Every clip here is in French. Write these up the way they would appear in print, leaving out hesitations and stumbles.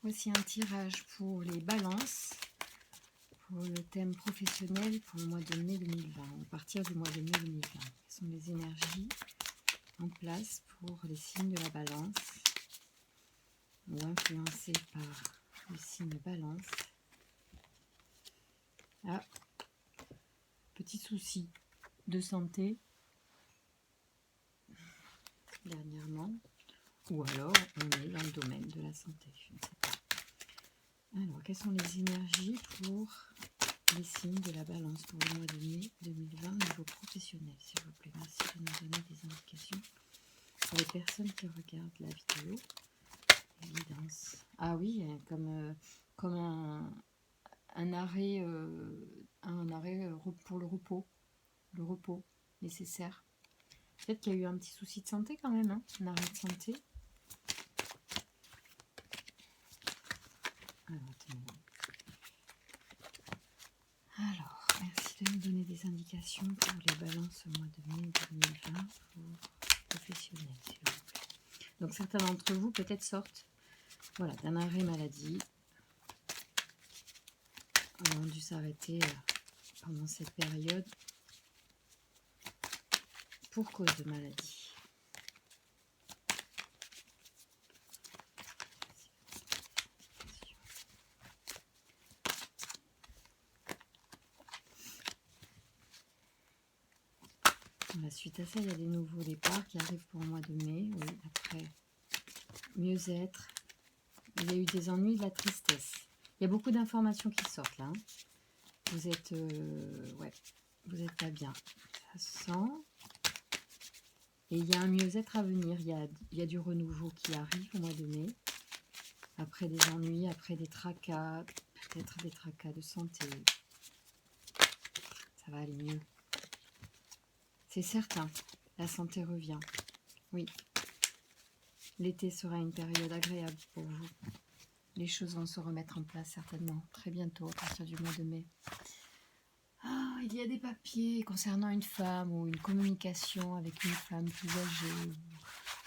Voici un tirage pour les balances, pour le thème professionnel pour le mois de mai 2020, à partir du mois de mai 2020. Quelles sont les énergies en place pour les signes de la balance ou influencés par le signe balance? Ah, petit souci de santé dernièrement, ou alors on est dans le domaine de la santé, je ne sais pas. Alors, quelles sont les énergies pour les signes de la balance pour le mois de mai 2020 au niveau professionnel, s'il vous plaît? Merci de nous donner des indications pour les personnes qui regardent la vidéo. Évidence. Ah oui, comme un arrêt, pour le repos nécessaire. Peut-être qu'il y a eu un petit souci de santé quand même, hein, un arrêt de santé. Alors, merci de nous donner des indications pour les balances au mois de mai 2020 pour professionnels, s'il vous plaît. Donc certains d'entre vous peut-être sortent d'un arrêt maladie. Ils ont dû s'arrêter pendant cette période pour cause de maladie. Suite à ça, il y a des nouveaux départs qui arrivent pour le mois de mai. Oui, après, mieux-être. Il y a eu des ennuis, de la tristesse. Il y a beaucoup d'informations qui sortent là. Hein. Vous êtes, vous êtes pas bien. Ça se sent. Et il y a un mieux-être à venir. Il y a du renouveau qui arrive au mois de mai. Après des ennuis, après des tracas, peut-être des tracas de santé. Ça va aller mieux. C'est certain, la santé revient. Oui. L'été sera une période agréable pour vous. Les choses vont se remettre en place certainement très bientôt, à partir du mois de mai. Ah, il y a des papiers concernant une femme ou une communication avec une femme plus âgée.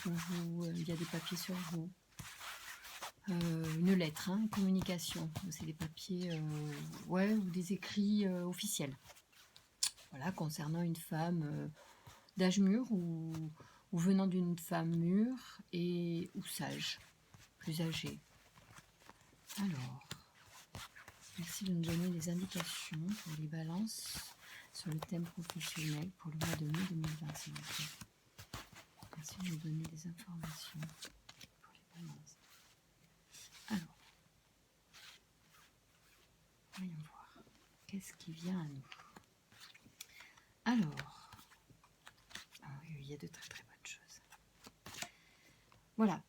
Il y a des papiers sur vous. Une lettre, hein, une communication. C'est des papiers, ou des écrits officiels. Voilà, concernant une femme d'âge mûr ou venant d'une femme mûre ou sage, plus âgée. Alors, merci de nous donner des indications pour les balances sur le thème professionnel pour le mois de mai 2020, s'il vous plaît. Merci de nous donner des informations pour les balances. Alors, voyons voir. Qu'est-ce qui vient à nous? Alors, il y a de très très bonnes choses. Voilà.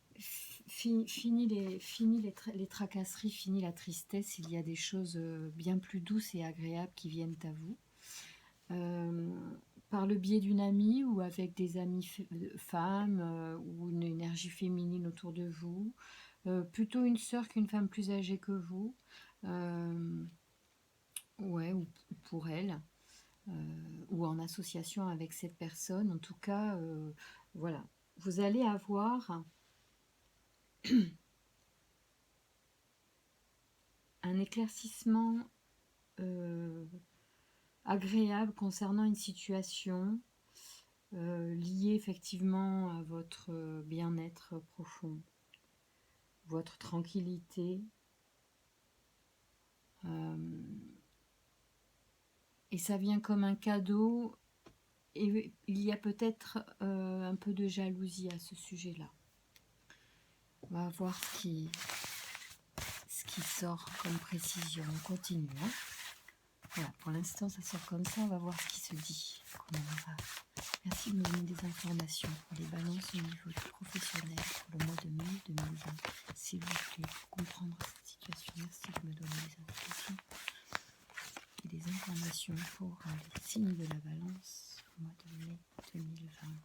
Fini les tracasseries, fini la tristesse, il y a des choses bien plus douces et agréables qui viennent à vous. Par le biais d'une amie ou avec des amies femmes ou une énergie féminine autour de vous. Plutôt une sœur qu'une femme plus âgée que vous. Ou pour elle. Ou en association avec cette personne. En tout cas, voilà. Vous allez avoir un éclaircissement agréable concernant une situation liée effectivement à votre bien-être profond, votre tranquillité. Et ça vient comme un cadeau. Et il y a peut-être un peu de jalousie à ce sujet-là. On va voir ce qui sort comme précision. On continue. Hein. Voilà, pour l'instant, ça sort comme ça. On va voir ce qui se dit. Merci de me donner des informations pour les balances au niveau professionnel pour le mois de mai 2020. S'il vous plaît, pour comprendre cette situation, merci de me donner des indications et des informations pour les signes de la balance au mois de mai 2020.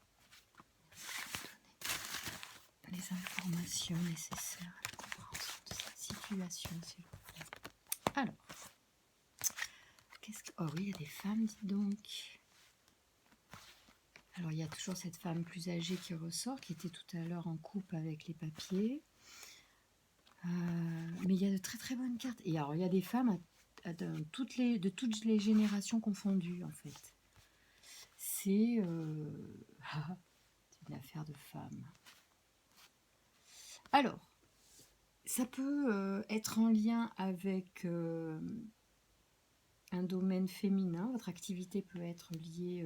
Les informations nécessaires à la compréhension de cette situation, s'il vous plaît. Alors, oh oui, il y a des femmes, dites donc. Alors, il y a toujours cette femme plus âgée qui ressort, qui était tout à l'heure en couple avec les papiers. mais il y a de très très bonnes cartes. Et alors, il y a des femmes de toutes les générations confondues, en fait. C'est c'est une affaire de femmes. Alors, ça peut être en lien avec un domaine féminin. Votre activité peut être liée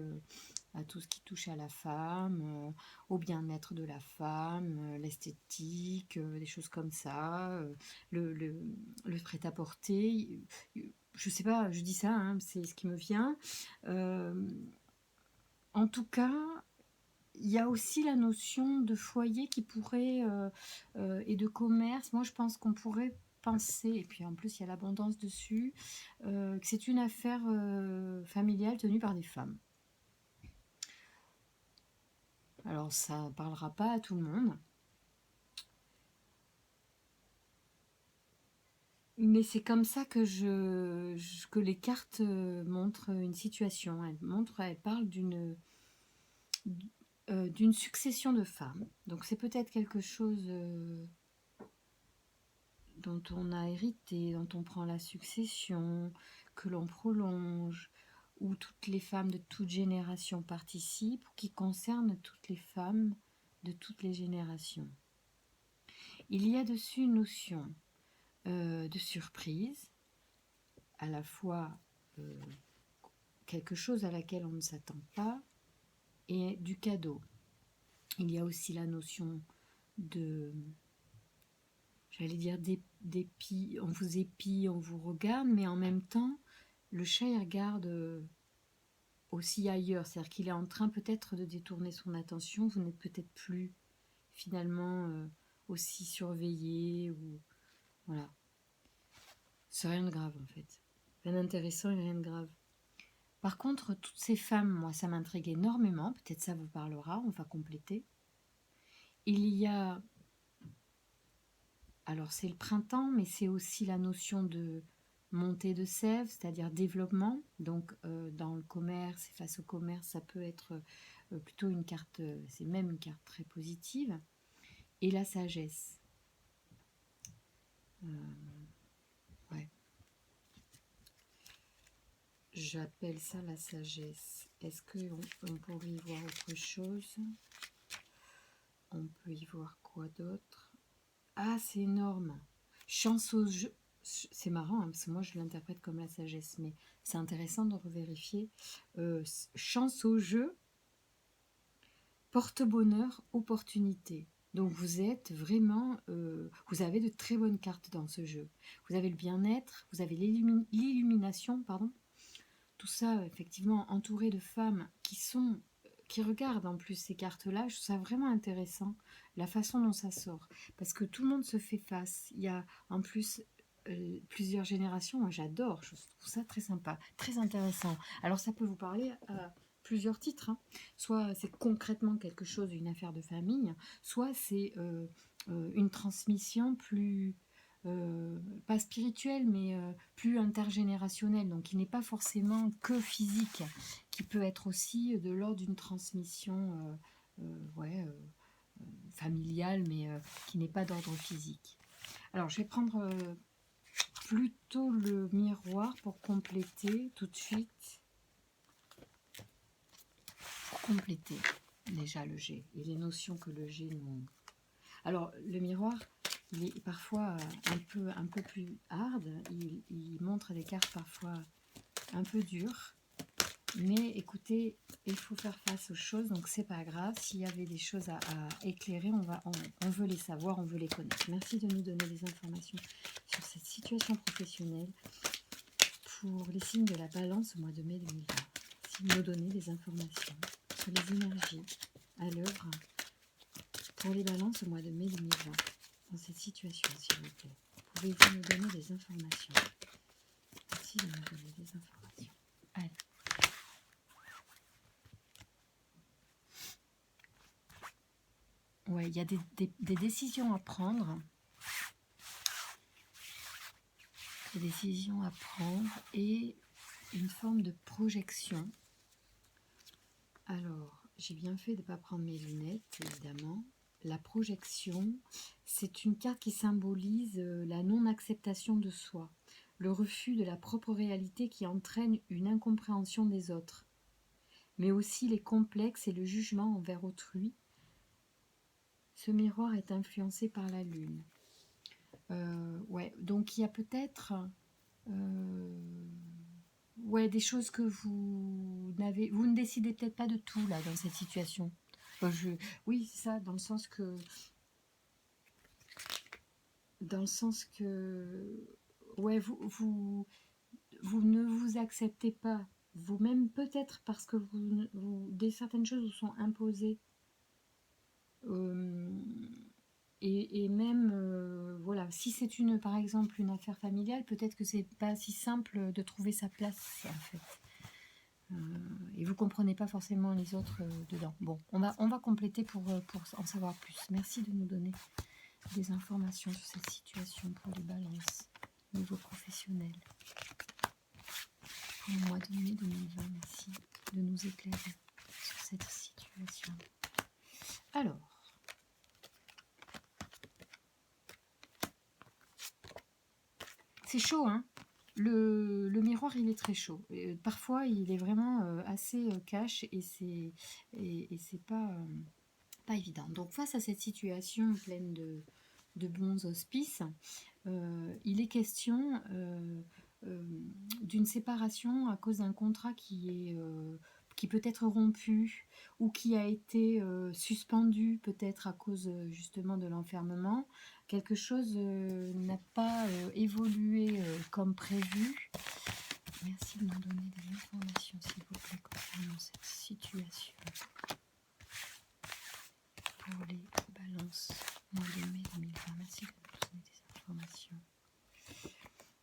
à tout ce qui touche à la femme, au bien-être de la femme, l'esthétique, des choses comme ça, le prêt-à-porter. Je sais pas, je dis ça, hein, c'est ce qui me vient. En tout cas, il y a aussi la notion de foyer qui pourrait et de commerce. Moi, je pense qu'on pourrait penser, et puis en plus il y a l'abondance dessus, que c'est une affaire familiale tenue par des femmes. Alors ça ne parlera pas à tout le monde, mais c'est comme ça que que les cartes montrent une situation. Elles parlent d'une succession de femmes. Donc c'est peut-être quelque chose dont on a hérité, dont on prend la succession, que l'on prolonge, où toutes les femmes de toute génération participent, qui concerne toutes les femmes de toutes les générations. Il y a dessus une notion de surprise, à la fois quelque chose à laquelle on ne s'attend pas, et du cadeau. Il y a aussi la notion de, j'allais dire d'épi, on vous épie, on vous regarde, mais en même temps, le chat il regarde aussi ailleurs, c'est-à-dire qu'il est en train peut-être de détourner son attention, vous n'êtes peut-être plus finalement aussi surveillé, ou voilà. C'est rien de grave en fait. Rien d'intéressant et rien de grave. Par contre, toutes ces femmes, moi ça m'intrigue énormément, peut-être ça vous parlera, on va compléter. Il y a, alors c'est le printemps, mais c'est aussi la notion de montée de sève, c'est-à-dire développement. Donc dans le commerce et face au commerce, ça peut être plutôt une carte, c'est même une carte très positive. Et la sagesse. Ouais. J'appelle ça la sagesse. Est-ce qu'on pourrait y voir autre chose? On peut y voir quoi d'autre? Ah, c'est énorme. Chance au jeu. C'est marrant, hein, parce que moi je l'interprète comme la sagesse, mais c'est intéressant de revérifier. Chance au jeu, porte-bonheur, opportunité. Donc vous êtes vraiment, vous avez de très bonnes cartes dans ce jeu. Vous avez le bien-être, vous avez l'illumination, pardon. Tout ça, effectivement, entouré de femmes qui regardent en plus ces cartes-là. Je trouve ça vraiment intéressant, la façon dont ça sort. Parce que tout le monde se fait face. Il y a en plus plusieurs générations. Moi, j'adore. Je trouve ça très sympa, très intéressant. Alors, ça peut vous parler à plusieurs titres, hein. Soit c'est concrètement quelque chose, une affaire de famille, soit c'est une transmission plus pas spirituelle, mais plus intergénérationnelle, donc qui n'est pas forcément que physique, qui peut être aussi de l'ordre d'une transmission familiale, mais qui n'est pas d'ordre physique. Alors, je vais prendre plutôt le miroir pour compléter tout de suite. Pour compléter déjà le jet et les notions que le jet nous... Alors, le miroir, il est parfois un peu plus hard, il montre des cartes parfois un peu dures, mais écoutez, il faut faire face aux choses, donc c'est pas grave. S'il y avait des choses à éclairer, on veut les savoir, on veut les connaître. Merci de nous donner des informations sur cette situation professionnelle pour les signes de la balance au mois de mai 2020. Merci de nous donner des informations sur les énergies à l'œuvre pour les balances au mois de mai 2020. Dans cette situation, s'il vous plaît, pouvez-vous nous donner des informations? Merci de nous donner des informations. Allez. Ouais, il y a des décisions à prendre. Des décisions à prendre et une forme de projection. Alors, j'ai bien fait de ne pas prendre mes lunettes, évidemment. La projection, c'est une carte qui symbolise la non non-acceptation de soi, le refus de la propre réalité qui entraîne une incompréhension des autres, mais aussi les complexes et le jugement envers autrui. Ce miroir est influencé par la lune. Ouais, donc il y a peut-être des choses que vous ne décidez peut-être pas de tout là dans cette situation. Oui, c'est ça, dans le sens que ouais, vous ne vous acceptez pas vous-même, peut-être parce que certaines choses vous sont imposées. Et même, voilà, si c'est par exemple une affaire familiale, peut-être que c'est pas si simple de trouver sa place, en fait. Et vous comprenez pas forcément les autres dedans. Bon, on va compléter pour en savoir plus. Merci de nous donner des informations sur cette situation pour les balances au niveau professionnel. Pour le mois de mai 2020, merci de nous éclairer sur cette situation. Alors, c'est chaud, hein. Le miroir, il est très chaud. Parfois, il est vraiment assez cash et c'est pas évident. Donc, face à cette situation pleine de bons auspices, il est question d'une séparation à cause d'un contrat qui peut être rompu ou qui a été suspendu peut-être à cause justement de l'enfermement. Quelque chose n'a pas évolué comme prévu. Merci de nous donner des informations, s'il vous plaît, concernant cette situation. Pour les balances, mois de mai 2020. Merci de nous donner des informations.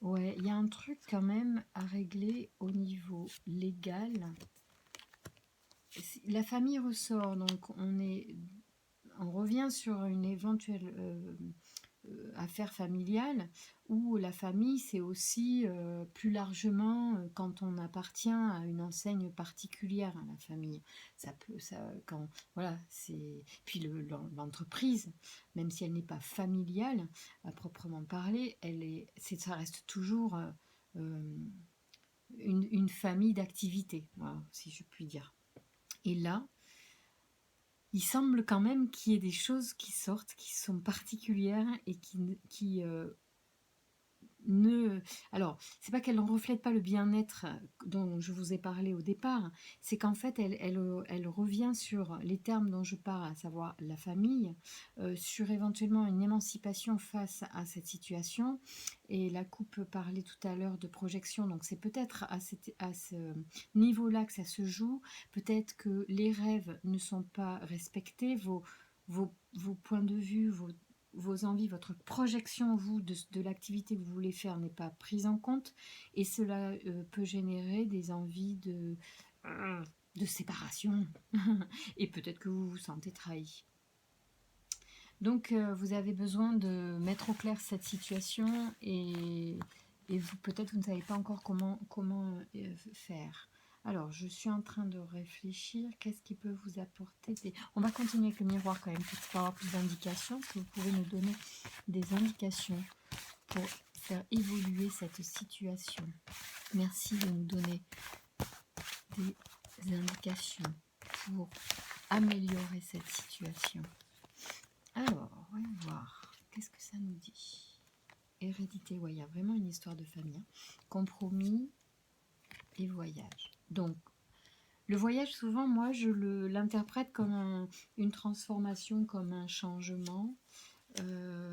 Ouais, il y a un truc quand même à régler au niveau légal. La famille ressort, donc on revient sur une éventuelle affaire familiale où la famille, c'est aussi plus largement quand on appartient à une enseigne particulière, à la famille. Voilà, c'est puis l'entreprise, même si elle n'est pas familiale à proprement parler, ça reste toujours une famille d'activité, voilà, si je puis dire. Et là, il semble quand même qu'il y ait des choses qui sortent, qui sont particulières et qui alors, c'est pas qu'elle ne reflète pas le bien-être dont je vous ai parlé au départ, c'est qu'en fait, elle revient sur les termes dont je parle, à savoir la famille, sur éventuellement une émancipation face à cette situation. Et la coupe parlait tout à l'heure de projection, donc c'est peut-être à ce niveau-là que ça se joue. Peut-être que les rêves ne sont pas respectés, vos points de vue, vos envies, votre projection, vous, de l'activité que vous voulez faire n'est pas prise en compte, et cela peut générer des envies de séparation, et peut-être que vous vous sentez trahi. Donc, vous avez besoin de mettre au clair cette situation, et peut-être vous ne savez pas encore comment faire. Alors, je suis en train de réfléchir. Qu'est-ce qui peut vous apporter On va continuer avec le miroir quand même, pour avoir plus d'indications. Est-ce que vous pouvez nous donner des indications pour faire évoluer cette situation? Merci de nous donner des indications pour améliorer cette situation. Alors, voyons voir. Qu'est-ce que ça nous dit? Hérédité, ouais, il y a vraiment une histoire de famille. Hein. Compromis et voyage. Donc, le voyage, souvent, moi, je l'interprète comme une transformation, comme un changement.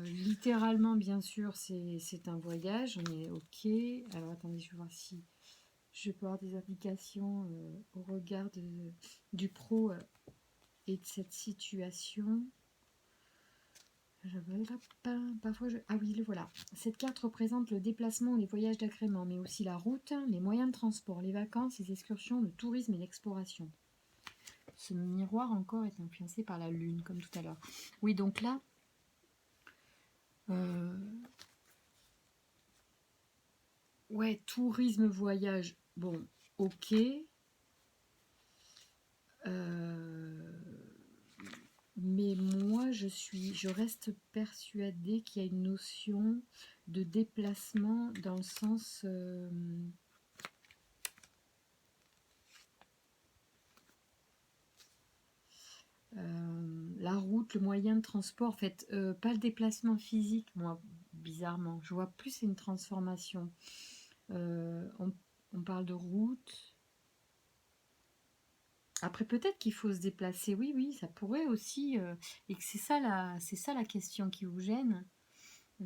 Littéralement, bien sûr, c'est un voyage. On est OK. Alors, attendez, je vais voir si je peux avoir des applications au regard du pro et de cette situation. Parfois Ah oui, le voilà. Cette carte représente le déplacement ou les voyages d'agrément, mais aussi la route, les moyens de transport, les vacances, les excursions, le tourisme et l'exploration. Ce miroir encore est influencé par la lune, comme tout à l'heure. Oui, donc là, ouais, tourisme, voyage, bon, ok. Mais moi, je reste persuadée qu'il y a une notion de déplacement dans le sens... la route, le moyen de transport, en fait, pas le déplacement physique, moi, bizarrement. Je vois plus une transformation. On parle de route. Après, peut-être qu'il faut se déplacer. Oui, oui, ça pourrait aussi. Et que c'est ça la question qui vous gêne.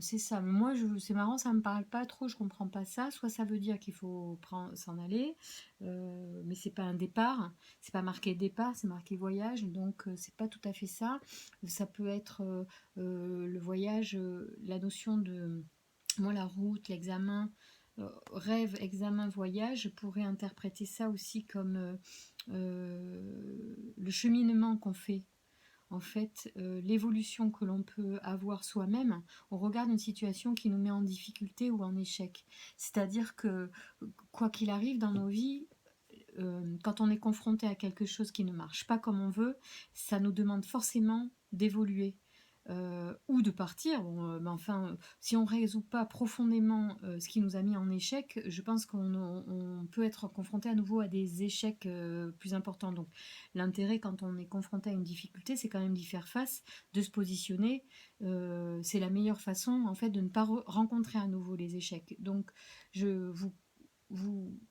C'est ça. Mais moi, c'est marrant, ça me parle pas trop. Je comprends pas ça. Soit ça veut dire qu'il faut s'en aller, mais c'est pas un départ. C'est pas marqué départ, c'est marqué voyage. Donc c'est pas tout à fait ça. Ça peut être le voyage, la notion de moi, la route, l'examen, rêve, examen, voyage. Je pourrais interpréter ça aussi comme le cheminement qu'on fait. En fait, l'évolution que l'on peut avoir soi-même au regard d'une situation qui nous met en difficulté ou en échec. C'est-à-dire que, quoi qu'il arrive dans nos vies, quand on est confronté à quelque chose qui ne marche pas comme on veut, ça nous demande forcément d'évoluer. Ou de partir. Bon, mais enfin, si on ne résout pas profondément ce qui nous a mis en échec, je pense qu'on peut être confronté à nouveau à des échecs plus importants. Donc, l'intérêt quand on est confronté à une difficulté, c'est quand même d'y faire face, de se positionner. C'est la meilleure façon, en fait, de ne pas rencontrer à nouveau les échecs. Donc, je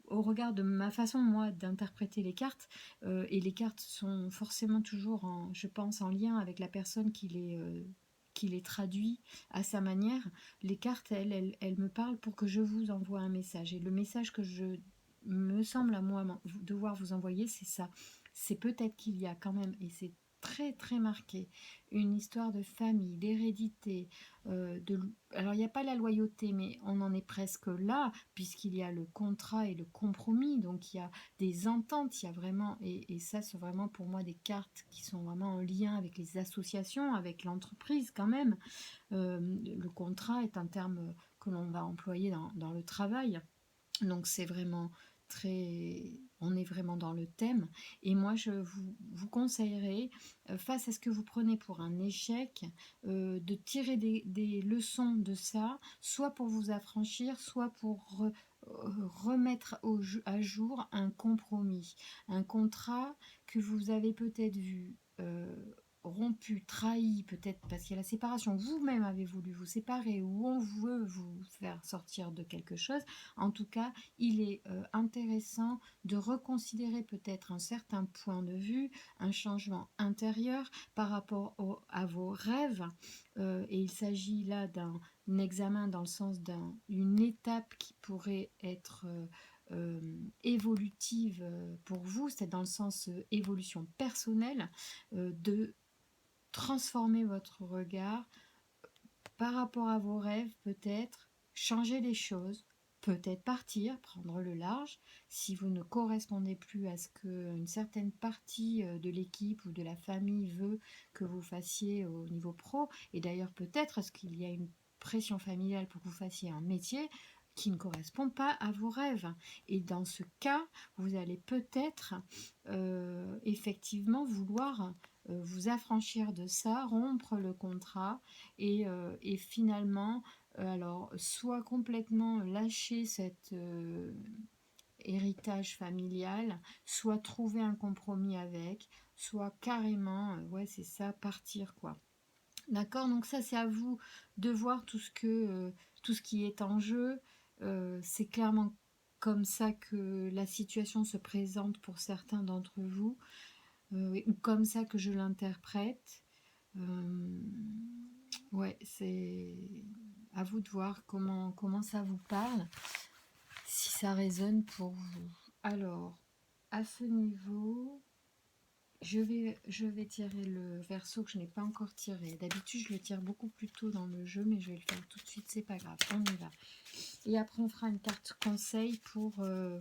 au regard de ma façon, moi, d'interpréter les cartes, et les cartes sont forcément toujours, je pense, en lien avec la personne qui les traduit à sa manière. Les cartes, elles me parlent pour que je vous envoie un message. Et le message que je me semble à moi devoir vous envoyer, c'est ça. C'est peut-être qu'il y a quand même, et c'est très très marqué, une histoire de famille, d'hérédité, alors il n'y a pas la loyauté, mais on en est presque là, puisqu'il y a le contrat et le compromis, donc il y a des ententes, il y a vraiment, et ça c'est vraiment pour moi des cartes qui sont vraiment en lien avec les associations, avec l'entreprise quand même. Le contrat est un terme que l'on va employer dans le travail, donc c'est vraiment on est vraiment dans le thème. Et moi, je vous conseillerais, face à ce que vous prenez pour un échec, de tirer des leçons de ça, soit pour vous affranchir, soit pour remettre à jour un compromis, un contrat que vous avez peut-être vu rompu, trahi, peut-être parce qu'il y a la séparation, vous-même avez voulu vous séparer ou on veut vous faire sortir de quelque chose. En tout cas, il est intéressant de reconsidérer peut-être un certain point de vue, un changement intérieur par rapport à vos rêves. Et il s'agit là d'un examen dans le sens d'une étape qui pourrait être évolutive pour vous, c'est dans le sens évolution personnelle, de transformer votre regard par rapport à vos rêves, peut-être changer les choses, peut-être partir, prendre le large, si vous ne correspondez plus à ce qu'une certaine partie de l'équipe ou de la famille veut que vous fassiez au niveau pro, et d'ailleurs peut-être est-ce qu'il y a une pression familiale pour que vous fassiez un métier qui ne correspond pas à vos rêves. Et dans ce cas, vous allez peut-être effectivement vouloir vous affranchir de ça, rompre le contrat et finalement, alors, soit complètement lâcher cet héritage familial, soit trouver un compromis avec, soit carrément, ouais, c'est ça, partir, quoi. D'accord, donc ça, c'est à vous de voir tout ce qui est en jeu. C'est clairement comme ça que la situation se présente pour certains d'entre vous, ou comme ça que je l'interprète. Ouais, c'est à vous de voir comment ça vous parle, si ça résonne pour vous. Alors, à ce niveau, je vais tirer le verso que je n'ai pas encore tiré. D'habitude, je le tire beaucoup plus tôt dans le jeu, mais je vais le faire tout de suite, c'est pas grave, on y va. Et après, on fera une carte conseil pour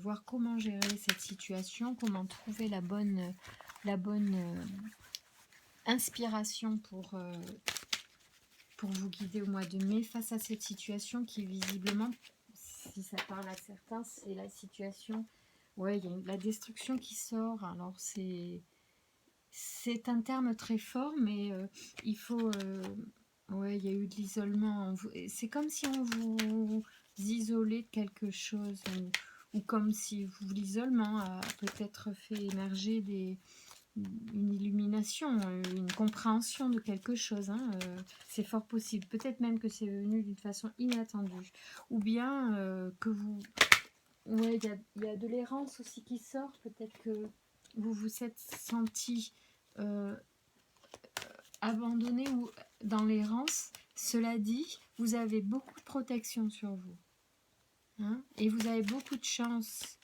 voir comment gérer cette situation, comment trouver la bonne inspiration pour vous guider au mois de mai face à cette situation qui visiblement, si ça parle à certains, c'est la situation, ouais, il y a la destruction qui sort. Alors c'est un terme très fort, mais il faut Ouais, il y a eu de l'isolement. C'est comme si on vous isolait de quelque chose, ou comme si l'isolement a peut-être fait émerger une illumination, une compréhension de quelque chose. Hein, c'est fort possible. Peut-être même que c'est venu d'une façon inattendue. Ou bien que vous... Ouais, il y a de l'errance aussi qui sort. Peut-être que vous vous êtes senti abandonné ou dans l'errance. Cela dit, vous avez beaucoup de protection sur vous. Hein, et vous avez beaucoup de chance.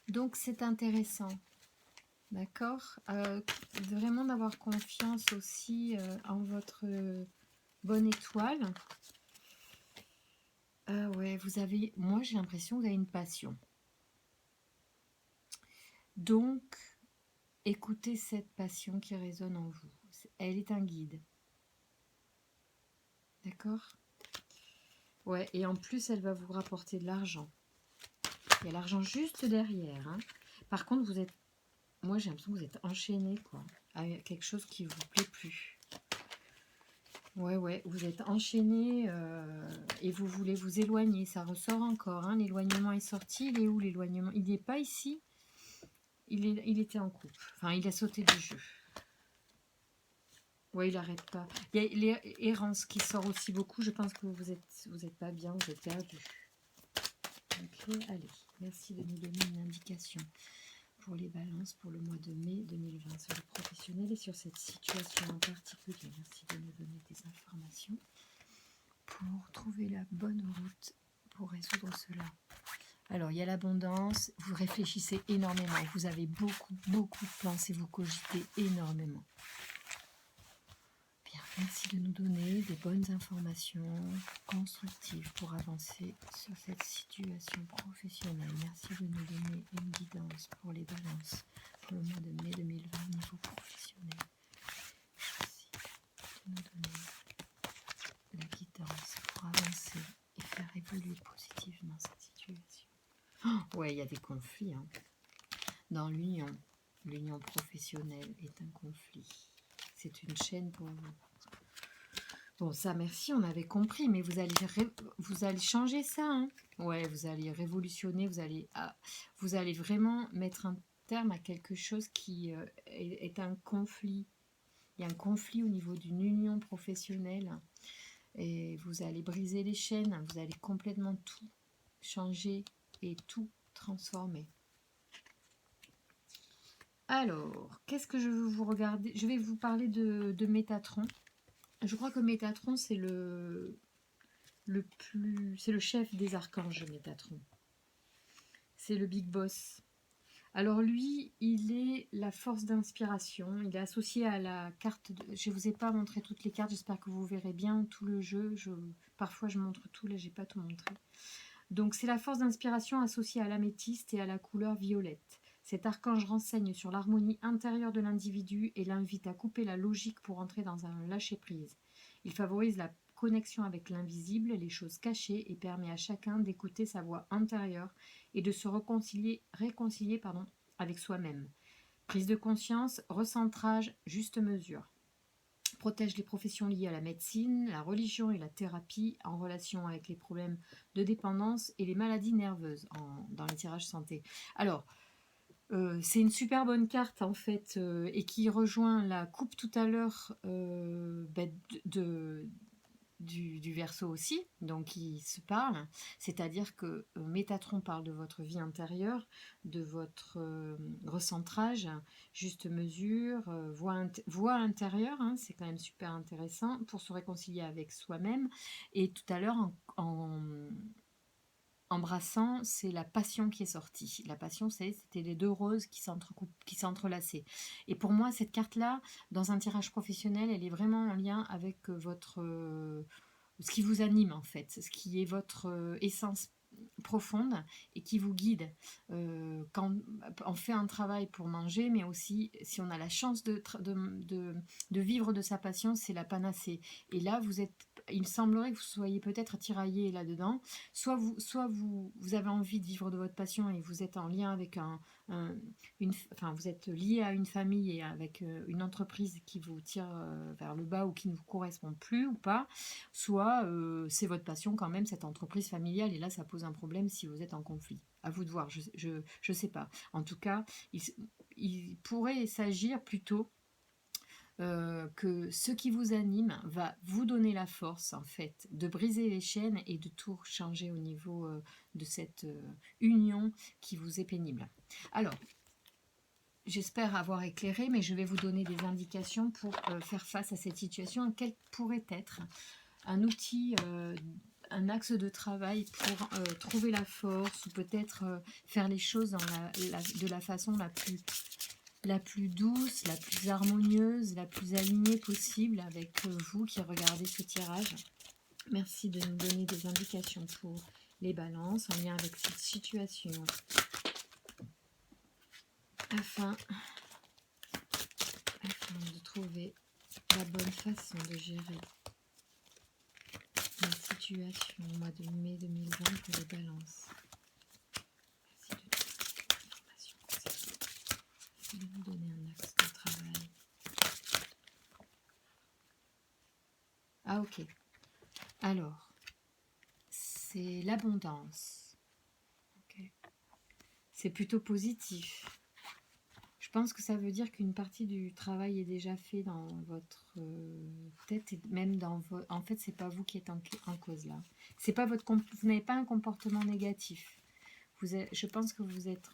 Donc c'est intéressant. D'accord, vraiment d'avoir confiance aussi en votre bonne étoile. Ouais, moi j'ai l'impression que vous avez une passion. Donc, écoutez cette passion qui résonne en vous. Elle est un guide. D'accord? Ouais, et en plus, elle va vous rapporter de l'argent. Il y a l'argent juste derrière. Hein. Par contre, moi j'ai l'impression que vous êtes enchaîné, quoi, à quelque chose qui vous plaît plus. Ouais, vous êtes enchaîné et vous voulez vous éloigner. Ça ressort encore. Hein. L'éloignement est sorti. Il est où l'éloignement? Il n'est pas ici. Il était en couple. Enfin, il a sauté du jeu. Ouais, il n'arrête pas. Il y a l'errance qui sort aussi beaucoup. Je pense que vous êtes pas bien, vous êtes perdu. Ok, allez. Merci de nous donner une indication pour les balances pour le mois de mai 2020 sur le professionnel et sur cette situation en particulier. Merci de nous donner des informations pour trouver la bonne route pour résoudre cela. Alors, il y a l'abondance, vous réfléchissez énormément, vous avez beaucoup de pensées, vous cogitez énormément. Bien, merci de nous donner des bonnes informations constructives pour avancer sur cette situation professionnelle. Merci de nous donner une guidance pour les balances pour le mois de mai 2020 au niveau professionnel. Merci de nous donner la guidance pour avancer et faire évoluer positivement cette situation. Oh, ouais, il y a des conflits. Hein. Dans l'union professionnelle est un conflit. C'est une chaîne pour vous. Bon, ça, merci, on avait compris, mais vous allez changer ça. Hein. Ouais, vous allez révolutionner, vous allez vraiment mettre un terme à quelque chose qui est un conflit. Il y a un conflit au niveau d'une union professionnelle. Et vous allez briser les chaînes, vous allez complètement tout changer et tout transformer. Alors, qu'est-ce que je veux vous regarder? Je vais vous parler de Métatron. Je crois que Métatron, c'est c'est le chef des archanges, Métatron. C'est le big boss. Alors lui, il est la force d'inspiration. Il est associé à la carte. Je ne vous ai pas montré toutes les cartes. J'espère que vous verrez bien tout le jeu. Parfois, je montre tout. Là, j'ai pas tout montré. Donc, c'est la force d'inspiration associée à l'améthyste et à la couleur violette. Cet archange renseigne sur l'harmonie intérieure de l'individu et l'invite à couper la logique pour entrer dans un lâcher-prise. Il favorise la connexion avec l'invisible, les choses cachées, et permet à chacun d'écouter sa voix intérieure et de se réconcilier avec soi-même. Prise de conscience, recentrage, juste mesure. Protège les professions liées à la médecine, la religion et la thérapie en relation avec les problèmes de dépendance et les maladies nerveuses dans les tirages santé. Alors, c'est une super bonne carte en fait et qui rejoint la coupe tout à l'heure du Verseau aussi, donc ils se parlent, c'est-à-dire que Métatron parle de votre vie intérieure, de votre recentrage, juste mesure, voix intérieure, hein, c'est quand même super intéressant pour se réconcilier avec soi-même. Et tout à l'heure, en embrassant, c'est la passion qui est sortie. La passion, c'était les deux roses qui s'entrelaçaient. Et pour moi, cette carte-là, dans un tirage professionnel, elle est vraiment en lien avec ce qui vous anime en fait, ce qui est votre essence profonde et qui vous guide quand on fait un travail pour manger, mais aussi si on a la chance de vivre de sa passion, c'est la panacée. Et là, vous êtes il me semblerait que vous soyez peut-être tiraillé là-dedans. Soit vous avez envie de vivre de votre passion et vous êtes en lien avec enfin, vous êtes lié à une famille et avec une entreprise qui vous tire vers le bas ou qui ne vous correspond plus ou pas. Soit c'est votre passion quand même, cette entreprise familiale, et là, ça pose un problème si vous êtes en conflit. À vous de voir, je sais pas. En tout cas, il pourrait s'agir plutôt que ce qui vous anime va vous donner la force, en fait, de briser les chaînes et de tout changer au niveau de cette union qui vous est pénible. Alors, j'espère avoir éclairé, mais je vais vous donner des indications pour faire face à cette situation. Quel pourrait être un outil, un axe de travail pour trouver la force ou peut-être faire les choses de la façon la plus douce, la plus harmonieuse, la plus alignée possible avec vous qui regardez ce tirage. Merci de nous donner des indications pour les balances en lien avec cette situation afin de trouver la bonne façon de gérer la situation au mois de mai 2020 pour les balances. Merci de nous donner un axe de travail. Ah ok. Alors, c'est l'abondance. Okay. C'est plutôt positif. Je pense que ça veut dire qu'une partie du travail est déjà fait dans votre tête et même dans vos... En fait, c'est pas vous qui êtes en cause là. C'est pas votre vous n'avez pas un comportement négatif. Je pense que vous êtes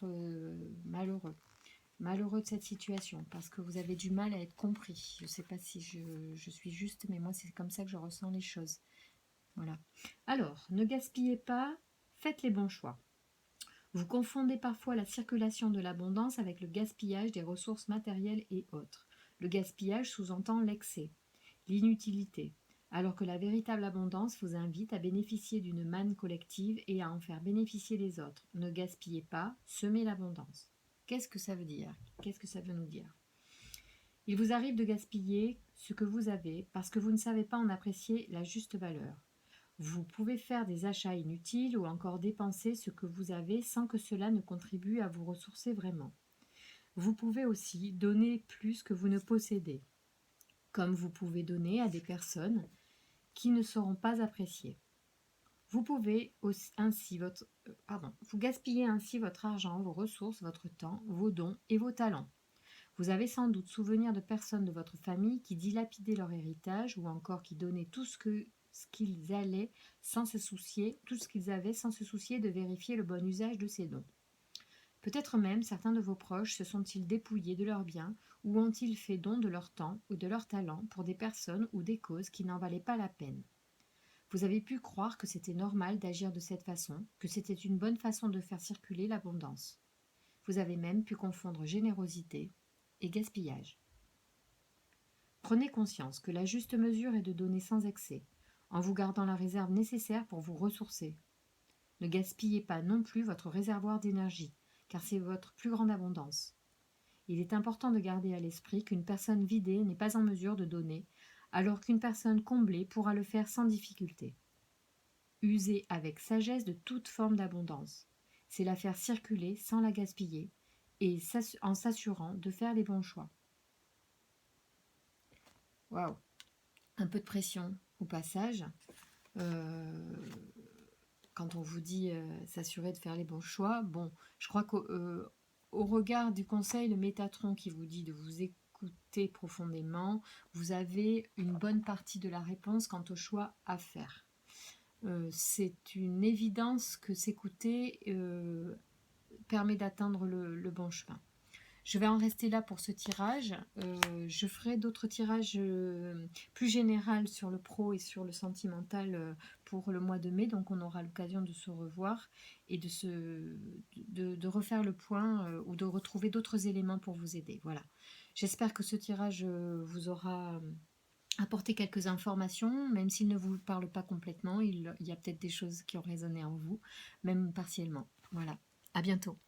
malheureux de cette situation parce que vous avez du mal à être compris. Je ne sais pas si je suis juste, mais moi c'est comme ça que je ressens les choses. Voilà. Alors, ne gaspillez pas, faites les bons choix. Vous confondez parfois la circulation de l'abondance avec le gaspillage des ressources matérielles et autres. Le gaspillage sous-entend l'excès, l'inutilité, alors que la véritable abondance vous invite à bénéficier d'une manne collective et à en faire bénéficier les autres. Ne gaspillez pas, semez l'abondance. Qu'est-ce que ça veut dire? Qu'est-ce que ça veut nous dire? Il vous arrive de gaspiller ce que vous avez parce que vous ne savez pas en apprécier la juste valeur. Vous pouvez faire des achats inutiles ou encore dépenser ce que vous avez sans que cela ne contribue à vous ressourcer vraiment. Vous pouvez aussi donner plus que vous ne possédez, comme vous pouvez donner à des personnes qui ne seront pas appréciées. Vous pouvez ainsi vous gaspillez ainsi votre argent, vos ressources, votre temps, vos dons et vos talents. Vous avez sans doute souvenir de personnes de votre famille qui dilapidaient leur héritage ou encore qui donnaient tout ce qu'ils allaient sans se soucier, tout ce qu'ils avaient sans se soucier de vérifier le bon usage de ces dons. Peut-être même certains de vos proches se sont-ils dépouillés de leurs biens ou ont-ils fait don de leur temps ou de leur talent pour des personnes ou des causes qui n'en valaient pas la peine. Vous avez pu croire que c'était normal d'agir de cette façon, que c'était une bonne façon de faire circuler l'abondance. Vous avez même pu confondre générosité et gaspillage. Prenez conscience que la juste mesure est de donner sans excès, en vous gardant la réserve nécessaire pour vous ressourcer. Ne gaspillez pas non plus votre réservoir d'énergie, car c'est votre plus grande abondance. Il est important de garder à l'esprit qu'une personne vidée n'est pas en mesure de donner, alors qu'une personne comblée pourra le faire sans difficulté. Usez avec sagesse de toute forme d'abondance. C'est la faire circuler sans la gaspiller, et en s'assurant de faire les bons choix. Waouh, un peu de pression au passage. Quand on vous dit s'assurer de faire les bons choix, bon, je crois qu'au regard du conseil de Métatron qui vous dit de vous écouter profondément, vous avez une bonne partie de la réponse quant au choix à faire. C'est une évidence que s'écouter permet d'atteindre le bon chemin. Je vais en rester là pour ce tirage. Je ferai d'autres tirages plus généraux sur le pro et sur le sentimental pour le mois de mai. Donc on aura l'occasion de se revoir et de refaire le point ou de retrouver d'autres éléments pour vous aider. Voilà. J'espère que ce tirage vous aura apporté quelques informations, même s'il ne vous parle pas complètement. Il y a peut-être des choses qui ont résonné en vous, même partiellement. Voilà. À bientôt.